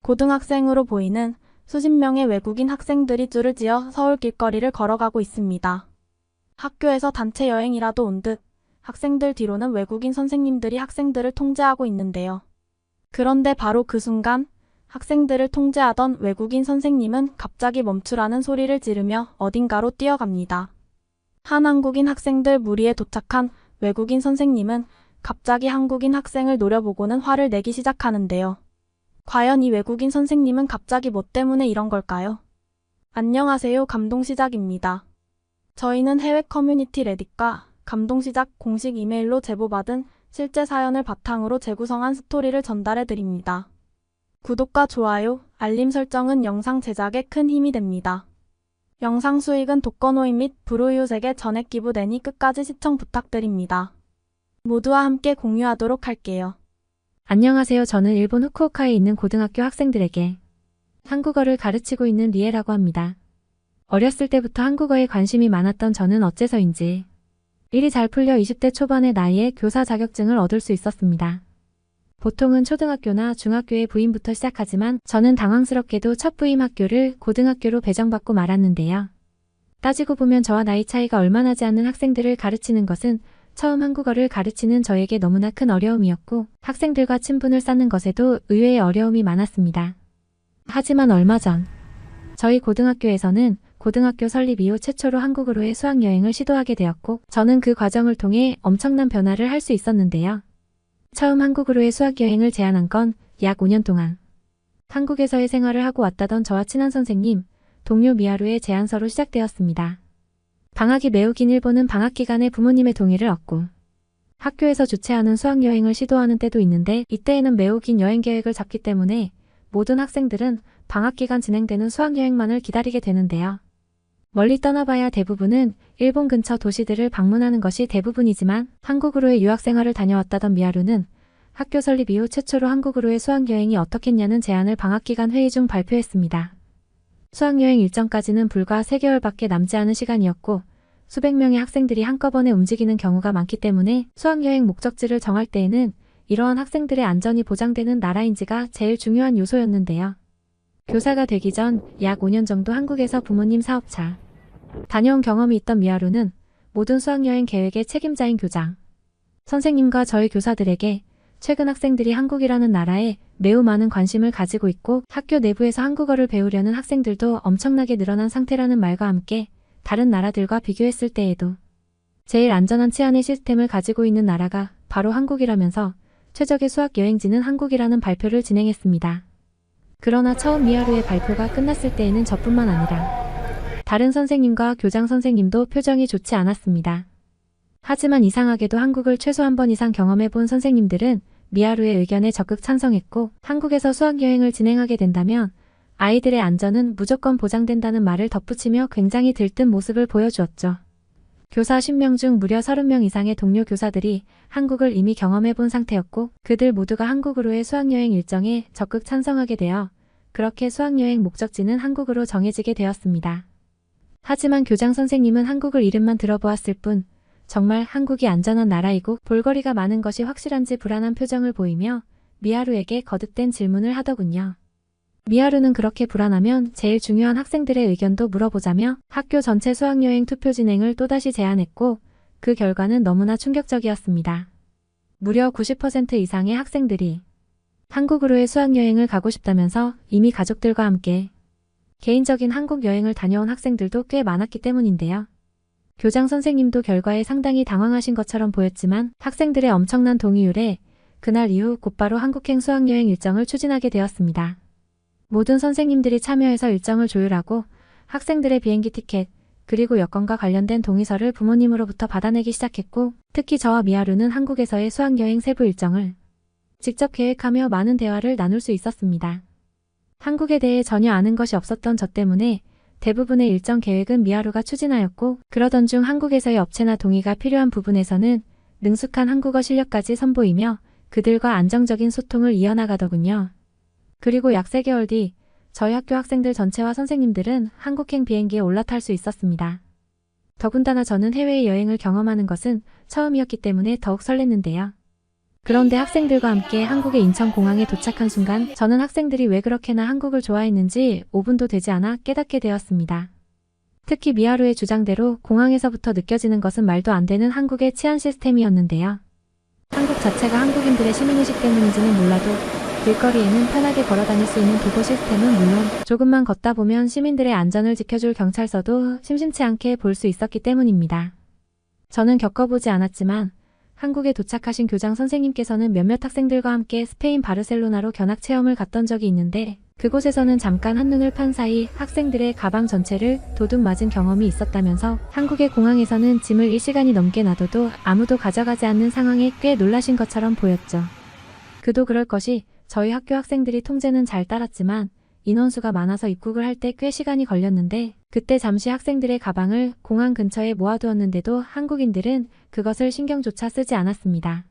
고등학생으로 보이는 수십 명의 외국인 학생들이 줄을 지어 서울 길거리를 걸어가고 있습니다. 학교에서 단체 여행이라도 온 듯 학생들 뒤로는 외국인 선생님들이 학생들을 통제하고 있는데요. 그런데 바로 그 순간 학생들을 통제하던 외국인 선생님은 갑자기 멈추라는 소리를 지르며 어딘가로 뛰어갑니다. 한 한국인 학생들 무리에 도착한 외국인 선생님은 갑자기 한국인 학생을 노려보고는 화를 내기 시작하는데요. 과연 이 외국인 선생님은 갑자기 뭐 때문에 이런 걸까요? 안녕하세요, 감동시작입니다. 저희는 해외 커뮤니티 레딧과 감동시작 공식 이메일로 제보받은 실제 사연을 바탕으로 재구성한 스토리를 전달해드립니다. 구독과 좋아요, 알림 설정은 영상 제작에 큰 힘이 됩니다. 영상 수익은 독거노인 및 불우이웃에게 전액 기부되니 끝까지 시청 부탁드립니다. 모두와 함께 공유하도록 할게요. 안녕하세요. 저는 일본 후쿠오카에 있는 고등학교 학생들에게 한국어를 가르치고 있는 리에라고 합니다. 어렸을 때부터 한국어에 관심이 많았던 저는 어째서인지 일이 잘 풀려 20대 초반의 나이에 교사 자격증을 얻을 수 있었습니다. 보통은 초등학교나 중학교의 부임부터 시작하지만 저는 당황스럽게도 첫 부임 학교를 고등학교로 배정받고 말았는데요. 따지고 보면 저와 나이 차이가 얼마 나지 않는 학생들을 가르치는 것은 처음 한국어를 가르치는 저에게 너무나 큰 어려움이었고 학생들과 친분을 쌓는 것에도 의외의 어려움이 많았습니다. 하지만 얼마 전 저희 고등학교에서는 고등학교 설립 이후 최초로 한국으로의 수학여행을 시도하게 되었고 저는 그 과정을 통해 엄청난 변화를 할 수 있었는데요. 처음 한국으로의 수학여행을 제안한 건 약 5년 동안 한국에서의 생활을 하고 왔다던 저와 친한 선생님, 동료 미하루의 제안서로 시작되었습니다. 방학이 매우 긴 일본은 방학 기간에 부모님의 동의를 얻고 학교에서 주최하는 수학여행을 시도하는 때도 있는데 이때에는 매우 긴 여행 계획을 잡기 때문에 모든 학생들은 방학 기간 진행되는 수학여행만을 기다리게 되는데요. 멀리 떠나봐야 대부분은 일본 근처 도시들을 방문하는 것이 대부분이지만 한국으로의 유학생활을 다녀왔다던 미하루는 학교 설립 이후 최초로 한국으로의 수학여행이 어떻겠냐는 제안을 방학기간 회의 중 발표했습니다. 수학여행 일정까지는 불과 3개월밖에 남지 않은 시간이었고 수백 명의 학생들이 한꺼번에 움직이는 경우가 많기 때문에 수학여행 목적지를 정할 때에는 이러한 학생들의 안전이 보장되는 나라인지가 제일 중요한 요소였는데요. 교사가 되기 전 약 5년 정도 한국에서 부모님 사업차 다녀온 경험이 있던 미하루는 모든 수학여행 계획의 책임자인 교장 선생님과 저희 교사들에게 최근 학생들이 한국이라는 나라에 매우 많은 관심을 가지고 있고 학교 내부에서 한국어를 배우려는 학생들도 엄청나게 늘어난 상태라는 말과 함께 다른 나라들과 비교했을 때에도 제일 안전한 치안의 시스템을 가지고 있는 나라가 바로 한국이라면서 최적의 수학여행지는 한국이라는 발표를 진행했습니다. 그러나 처음 미하루의 발표가 끝났을 때에는 저뿐만 아니라 다른 선생님과 교장 선생님도 표정이 좋지 않았습니다. 하지만 이상하게도 한국을 최소 한 번 이상 경험해본 선생님들은 미하루의 의견에 적극 찬성했고 한국에서 수학여행을 진행하게 된다면 아이들의 안전은 무조건 보장된다는 말을 덧붙이며 굉장히 들뜬 모습을 보여주었죠. 교사 10명 중 무려 30명 이상의 동료 교사들이 한국을 이미 경험해본 상태였고 그들 모두가 한국으로의 수학여행 일정에 적극 찬성하게 되어 그렇게 수학여행 목적지는 한국으로 정해지게 되었습니다. 하지만 교장 선생님은 한국을 이름만 들어보았을 뿐 정말 한국이 안전한 나라이고 볼거리가 많은 것이 확실한지 불안한 표정을 보이며 미하루에게 거듭된 질문을 하더군요. 미하루는 그렇게 불안하면 제일 중요한 학생들의 의견도 물어보자며 학교 전체 수학여행 투표 진행을 또다시 제안했고 그 결과는 너무나 충격적이었습니다. 무려 90% 이상의 학생들이 한국으로의 수학여행을 가고 싶다면서 이미 가족들과 함께 개인적인 한국 여행을 다녀온 학생들도 꽤 많았기 때문인데요. 교장 선생님도 결과에 상당히 당황하신 것처럼 보였지만 학생들의 엄청난 동의율에 그날 이후 곧바로 한국행 수학여행 일정을 추진하게 되었습니다. 모든 선생님들이 참여해서 일정을 조율하고 학생들의 비행기 티켓 그리고 여권과 관련된 동의서를 부모님으로부터 받아내기 시작했고 특히 저와 미하루는 한국에서의 수학여행 세부 일정을 직접 계획하며 많은 대화를 나눌 수 있었습니다. 한국에 대해 전혀 아는 것이 없었던 저 때문에 대부분의 일정 계획은 미하루가 추진하였고 그러던 중 한국에서의 업체나 동의가 필요한 부분에서는 능숙한 한국어 실력까지 선보이며 그들과 안정적인 소통을 이어나가더군요. 그리고 약 3개월 뒤 저희 학교 학생들 전체와 선생님들은 한국행 비행기에 올라탈 수 있었습니다. 더군다나 저는 해외 여행을 경험하는 것은 처음이었기 때문에 더욱 설렜는데요. 그런데 학생들과 함께 한국의 인천공항에 도착한 순간 저는 학생들이 왜 그렇게나 한국을 좋아했는지 5분도 되지 않아 깨닫게 되었습니다. 특히 미하루의 주장대로 공항에서부터 느껴지는 것은 말도 안 되는 한국의 치안 시스템이었는데요. 한국 자체가 한국인들의 시민의식 때문인지는 몰라도 길거리에는 편하게 걸어다닐 수 있는 도보 시스템은 물론 조금만 걷다 보면 시민들의 안전을 지켜줄 경찰서도 심심치 않게 볼 수 있었기 때문입니다. 저는 겪어보지 않았지만 한국에 도착하신 교장 선생님께서는 몇몇 학생들과 함께 스페인 바르셀로나로 견학 체험을 갔던 적이 있는데 그곳에서는 잠깐 한눈을 판 사이 학생들의 가방 전체를 도둑 맞은 경험이 있었다면서 한국의 공항에서는 짐을 1시간이 넘게 놔둬도 아무도 가져가지 않는 상황에 꽤 놀라신 것처럼 보였죠. 그도 그럴 것이 저희 학교 학생들이 통제는 잘 따랐지만 인원수가 많아서 입국을 할 때 꽤 시간이 걸렸는데 그때 잠시 학생들의 가방을 공항 근처에 모아두었는데도 한국인들은 그것을 신경조차 쓰지 않았습니다.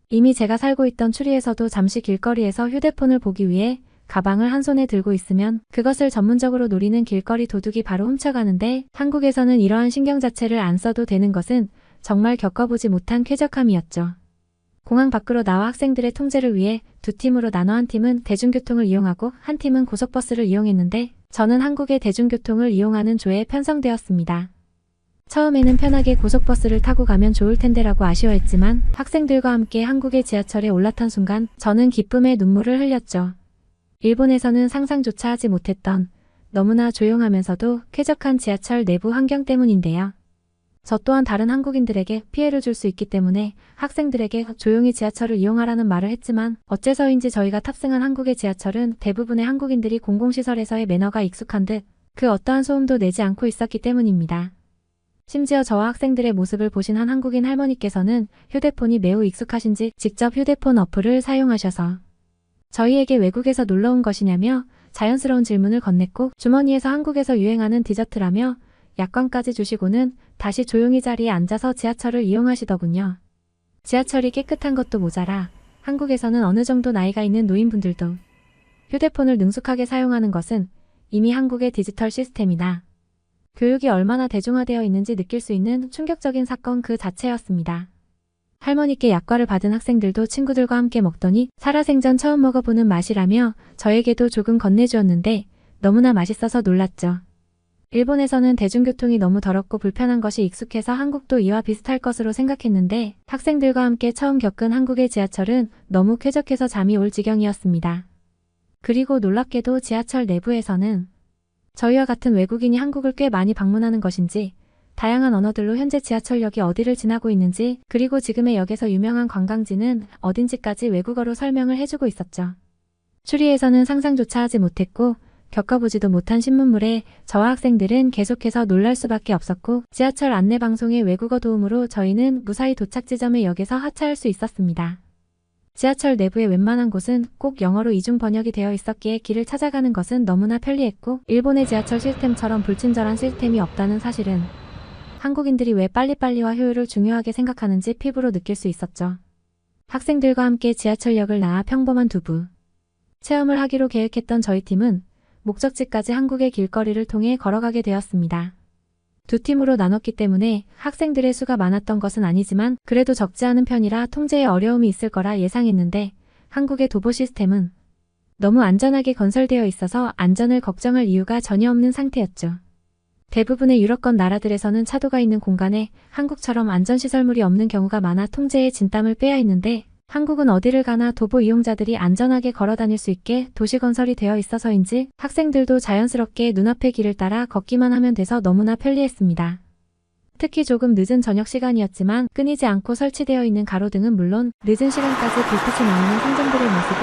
이미 제가 살고 있던 추리에서도 잠시 길거리에서 휴대폰을 보기 위해 가방을 한 손에 들고 있으면 그것을 전문적으로 노리는 길거리 도둑이 바로 훔쳐가는데 한국에서는 이러한 신경 자체를 안 써도 되는 것은 정말 겪어보지 못한 쾌적함이었죠. 공항 밖으로 나와 학생들의 통제를 위해 두 팀으로 나눠 한 팀은 대중교통을 이용하고 한 팀은 고속버스를 이용했는데 저는 한국의 대중교통을 이용하는 조에 편성되었습니다. 처음에는 편하게 고속버스를 타고 가면 좋을 텐데라고 아쉬워했지만 학생들과 함께 한국의 지하철에 올라탄 순간 저는 기쁨의 눈물을 흘렸죠. 일본에서는 상상조차 하지 못했던 너무나 조용하면서도 쾌적한 지하철 내부 환경 때문인데요. 저 또한 다른 한국인들에게 피해를 줄 수 있기 때문에 학생들에게 조용히 지하철을 이용하라는 말을 했지만 어째서인지 저희가 탑승한 한국의 지하철은 대부분의 한국인들이 공공시설에서의 매너가 익숙한 듯 그 어떠한 소음도 내지 않고 있었기 때문입니다. 심지어 저와 학생들의 모습을 보신 한 한국인 할머니께서는 휴대폰이 매우 익숙하신지 직접 휴대폰 어플을 사용하셔서 저희에게 외국에서 놀러 온 것이냐며 자연스러운 질문을 건넸고 주머니에서 한국에서 유행하는 디저트라며 약관까지 주시고는 다시 조용히 자리에 앉아서 지하철을 이용하시더군요. 지하철이 깨끗한 것도 모자라 한국에서는 어느 정도 나이가 있는 노인분들도 휴대폰을 능숙하게 사용하는 것은 이미 한국의 디지털 시스템이나 교육이 얼마나 대중화되어 있는지 느낄 수 있는 충격적인 사건 그 자체였습니다. 할머니께 약과를 받은 학생들도 친구들과 함께 먹더니 살아생전 처음 먹어보는 맛이라며 저에게도 조금 건네주었는데 너무나 맛있어서 놀랐죠. 일본에서는 대중교통이 너무 더럽고 불편한 것이 익숙해서 한국도 이와 비슷할 것으로 생각했는데 학생들과 함께 처음 겪은 한국의 지하철은 너무 쾌적해서 잠이 올 지경이었습니다. 그리고 놀랍게도 지하철 내부에서는 저희와 같은 외국인이 한국을 꽤 많이 방문하는 것인지 다양한 언어들로 현재 지하철역이 어디를 지나고 있는지 그리고 지금의 역에서 유명한 관광지는 어딘지까지 외국어로 설명을 해주고 있었죠. 추리에서는 상상조차 하지 못했고 겪어보지도 못한 신문물에 저와 학생들은 계속해서 놀랄 수밖에 없었고 지하철 안내방송의 외국어 도움으로 저희는 무사히 도착 지점의 역에서 하차할 수 있었습니다. 지하철 내부의 웬만한 곳은 꼭 영어로 이중 번역이 되어 있었기에 길을 찾아가는 것은 너무나 편리했고 일본의 지하철 시스템처럼 불친절한 시스템이 없다는 사실은 한국인들이 왜 빨리빨리와 효율을 중요하게 생각하는지 피부로 느낄 수 있었죠. 학생들과 함께 지하철역을 나와 평범한 두부 체험을 하기로 계획했던 저희 팀은 목적지까지 한국의 길거리를 통해 걸어가게 되었습니다. 두 팀으로 나눴기 때문에 학생들의 수가 많았던 것은 아니지만 그래도 적지 않은 편이라 통제에 어려움이 있을 거라 예상했는데 한국의 도보 시스템은 너무 안전하게 건설되어 있어서 안전을 걱정할 이유가 전혀 없는 상태였죠. 대부분의 유럽권 나라들에서는 차도가 있는 공간에 한국처럼 안전시설물이 없는 경우가 많아 통제에 진땀을 빼야 했는데 한국은 어디를 가나 도보 이용자들이 안전하게 걸어다닐 수 있게 도시 건설이 되어 있어서인지 학생들도 자연스럽게 눈앞의 길을 따라 걷기만 하면 돼서 너무나 편리했습니다. 특히 조금 늦은 저녁 시간이었지만 끊이지 않고 설치되어 있는 가로등은 물론 늦은 시간까지 불빛이 나오는 상점들의 모습은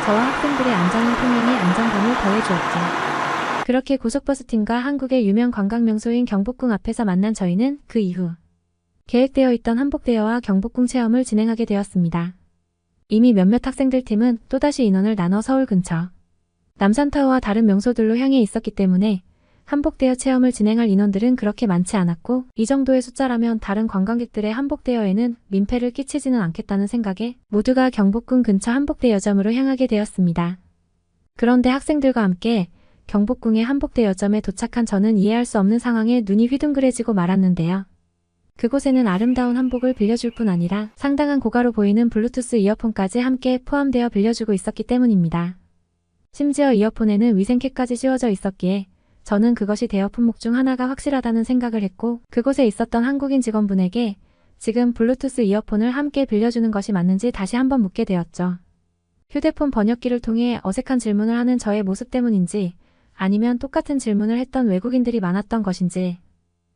저와 학생들의 안전한 통행에 안정감을 더해주었죠. 그렇게 고속버스 팀과 한국의 유명 관광 명소인 경복궁 앞에서 만난 저희는 그 이후 계획되어 있던 한복대여와 경복궁 체험을 진행하게 되었습니다. 이미 몇몇 학생들 팀은 또다시 인원을 나눠 서울 근처 남산타워와 다른 명소들로 향해 있었기 때문에 한복대여 체험을 진행할 인원들은 그렇게 많지 않았고 이 정도의 숫자라면 다른 관광객들의 한복대여에는 민폐를 끼치지는 않겠다는 생각에 모두가 경복궁 근처 한복대여점으로 향하게 되었습니다. 그런데 학생들과 함께 경복궁의 한복대여점에 도착한 저는 이해할 수 없는 상황에 눈이 휘둥그레지고 말았는데요. 그곳에는 아름다운 한복을 빌려줄 뿐 아니라 상당한 고가로 보이는 블루투스 이어폰까지 함께 포함되어 빌려주고 있었기 때문입니다. 심지어 이어폰에는 위생캡까지 씌워져 있었기에 저는 그것이 대여 품목 중 하나가 확실하다는 생각을 했고, 그곳에 있었던 한국인 직원분에게 지금 블루투스 이어폰을 함께 빌려주는 것이 맞는지 다시 한번 묻게 되었죠. 휴대폰 번역기를 통해 어색한 질문을 하는 저의 모습 때문인지, 아니면 똑같은 질문을 했던 외국인들이 많았던 것인지,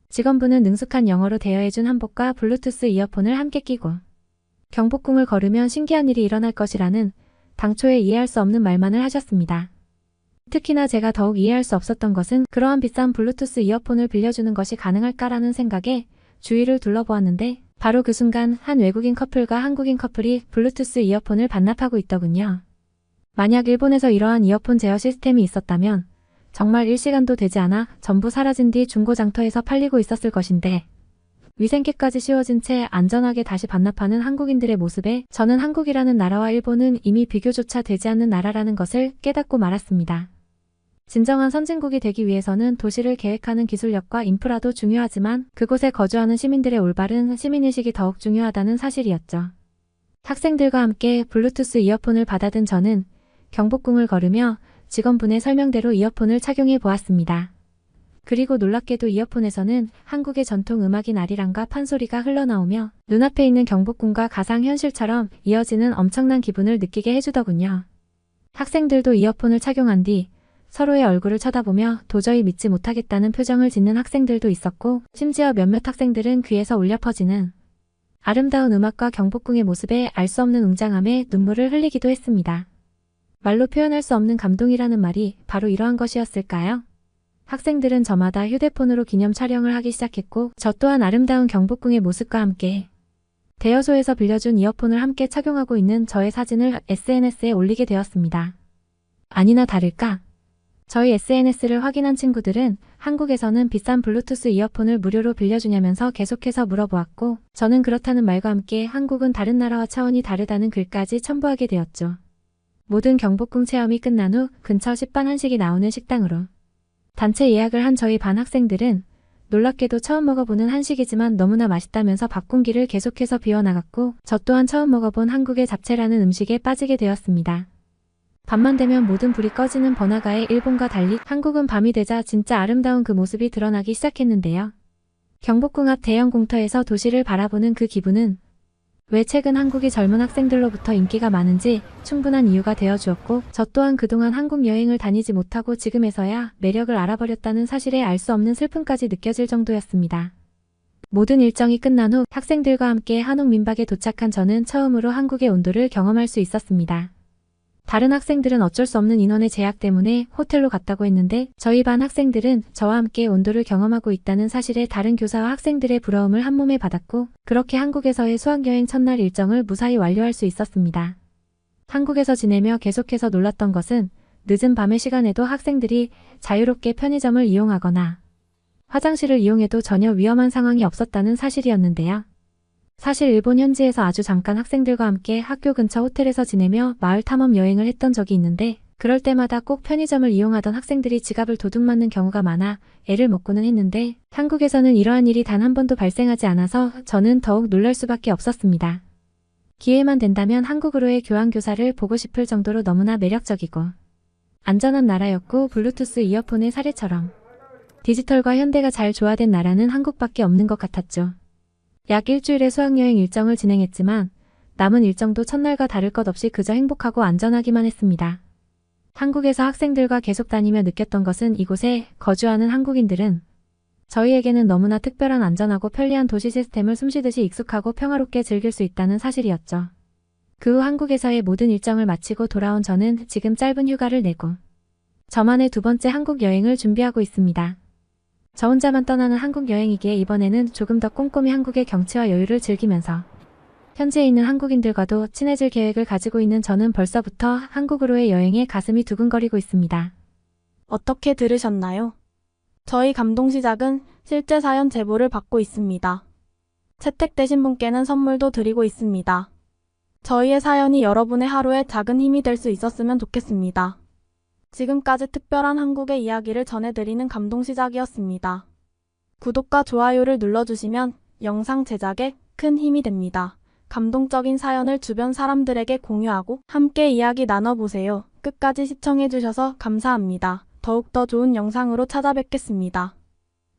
직원분은 능숙한 영어로 대여해준 한복과 블루투스 이어폰을 함께 끼고 경복궁을 걸으면 신기한 일이 일어날 것이라는 당초에 이해할 수 없는 말만을 하셨습니다. 특히나 제가 더욱 이해할 수 없었던 것은 그러한 비싼 블루투스 이어폰을 빌려주는 것이 가능할까라는 생각에 주위를 둘러보았는데, 바로 그 순간 한 외국인 커플과 한국인 커플이 블루투스 이어폰을 반납하고 있더군요. 만약 일본에서 이러한 이어폰 제어 시스템이 있었다면 정말 일시간도 되지 않아 전부 사라진 뒤 중고장터에서 팔리고 있었을 것인데, 위생캡까지 씌워진 채 안전하게 다시 반납하는 한국인들의 모습에 저는 한국이라는 나라와 일본은 이미 비교조차 되지 않는 나라라는 것을 깨닫고 말았습니다. 진정한 선진국이 되기 위해서는 도시를 계획하는 기술력과 인프라도 중요하지만 그곳에 거주하는 시민들의 올바른 시민의식이 더욱 중요하다는 사실이었죠. 학생들과 함께 블루투스 이어폰을 받아든 저는 경복궁을 걸으며 직원분의 설명대로 이어폰을 착용해 보았습니다. 그리고 놀랍게도 이어폰에서는 한국의 전통 음악인 아리랑과 판소리가 흘러나오며 눈앞에 있는 경복궁과 가상현실처럼 이어지는 엄청난 기분을 느끼게 해주더군요. 학생들도 이어폰을 착용한 뒤 서로의 얼굴을 쳐다보며 도저히 믿지 못하겠다는 표정을 짓는 학생들도 있었고, 심지어 몇몇 학생들은 귀에서 울려 퍼지는 아름다운 음악과 경복궁의 모습에 알 수 없는 웅장함에 눈물을 흘리기도 했습니다. 말로 표현할 수 없는 감동이라는 말이 바로 이러한 것이었을까요? 학생들은 저마다 휴대폰으로 기념 촬영을 하기 시작했고, 저 또한 아름다운 경복궁의 모습과 함께 대여소에서 빌려준 이어폰을 함께 착용하고 있는 저의 사진을 SNS에 올리게 되었습니다. 아니나 다를까? 저희 SNS를 확인한 친구들은 한국에서는 비싼 블루투스 이어폰을 무료로 빌려주냐면서 계속해서 물어보았고, 저는 그렇다는 말과 함께 한국은 다른 나라와 차원이 다르다는 글까지 첨부하게 되었죠. 모든 경복궁 체험이 끝난 후 근처 식반 한식이 나오는 식당으로 단체 예약을 한 저희 반 학생들은 놀랍게도 처음 먹어보는 한식이지만 너무나 맛있다면서 밥 공기를 계속해서 비워나갔고, 저 또한 처음 먹어본 한국의 잡채라는 음식에 빠지게 되었습니다. 밤만 되면 모든 불이 꺼지는 번화가의 일본과 달리 한국은 밤이 되자 진짜 아름다운 그 모습이 드러나기 시작했는데요. 경복궁 앞 대형 공터에서 도시를 바라보는 그 기분은 왜 최근 한국이 젊은 학생들로부터 인기가 많은지 충분한 이유가 되어 주었고, 저 또한 그동안 한국 여행을 다니지 못하고 지금에서야 매력을 알아버렸다는 사실에 알 수 없는 슬픔까지 느껴질 정도였습니다. 모든 일정이 끝난 후 학생들과 함께 한옥 민박에 도착한 저는 처음으로 한국의 온도를 경험할 수 있었습니다. 다른 학생들은 어쩔 수 없는 인원의 제약 때문에 호텔로 갔다고 했는데, 저희 반 학생들은 저와 함께 온도를 경험하고 있다는 사실에 다른 교사와 학생들의 부러움을 한몸에 받았고, 그렇게 한국에서의 수학여행 첫날 일정을 무사히 완료할 수 있었습니다. 한국에서 지내며 계속해서 놀랐던 것은 늦은 밤의 시간에도 학생들이 자유롭게 편의점을 이용하거나 화장실을 이용해도 전혀 위험한 상황이 없었다는 사실이었는데요. 사실 일본 현지에서 아주 잠깐 학생들과 함께 학교 근처 호텔에서 지내며 마을 탐험 여행을 했던 적이 있는데, 그럴 때마다 꼭 편의점을 이용하던 학생들이 지갑을 도둑맞는 경우가 많아 애를 먹고는 했는데, 한국에서는 이러한 일이 단 한 번도 발생하지 않아서 저는 더욱 놀랄 수밖에 없었습니다. 기회만 된다면 한국으로의 교환교사를 보고 싶을 정도로 너무나 매력적이고 안전한 나라였고, 블루투스 이어폰의 사례처럼 디지털과 현대가 잘 조화된 나라는 한국밖에 없는 것 같았죠. 약 일주일의 수학여행 일정을 진행했지만 남은 일정도 첫날과 다를 것 없이 그저 행복하고 안전하기만 했습니다. 한국에서 학생들과 계속 다니며 느꼈던 것은 이곳에 거주하는 한국인들은 저희에게는 너무나 특별한 안전하고 편리한 도시 시스템을 숨쉬듯이 익숙하고 평화롭게 즐길 수 있다는 사실이었죠. 그 후 한국에서의 모든 일정을 마치고 돌아온 저는 지금 짧은 휴가를 내고 저만의 두 번째 한국 여행을 준비하고 있습니다. 저 혼자만 떠나는 한국 여행이기에 이번에는 조금 더 꼼꼼히 한국의 경치와 여유를 즐기면서 현지에 있는 한국인들과도 친해질 계획을 가지고 있는 저는 벌써부터 한국으로의 여행에 가슴이 두근거리고 있습니다. 어떻게 들으셨나요? 저희 감동시작은 실제 사연 제보를 받고 있습니다. 채택되신 분께는 선물도 드리고 있습니다. 저희의 사연이 여러분의 하루에 작은 힘이 될 수 있었으면 좋겠습니다. 지금까지 특별한 한국의 이야기를 전해드리는 감동시작이었습니다. 구독과 좋아요를 눌러주시면 영상 제작에 큰 힘이 됩니다. 감동적인 사연을 주변 사람들에게 공유하고 함께 이야기 나눠보세요. 끝까지 시청해주셔서 감사합니다. 더욱더 좋은 영상으로 찾아뵙겠습니다.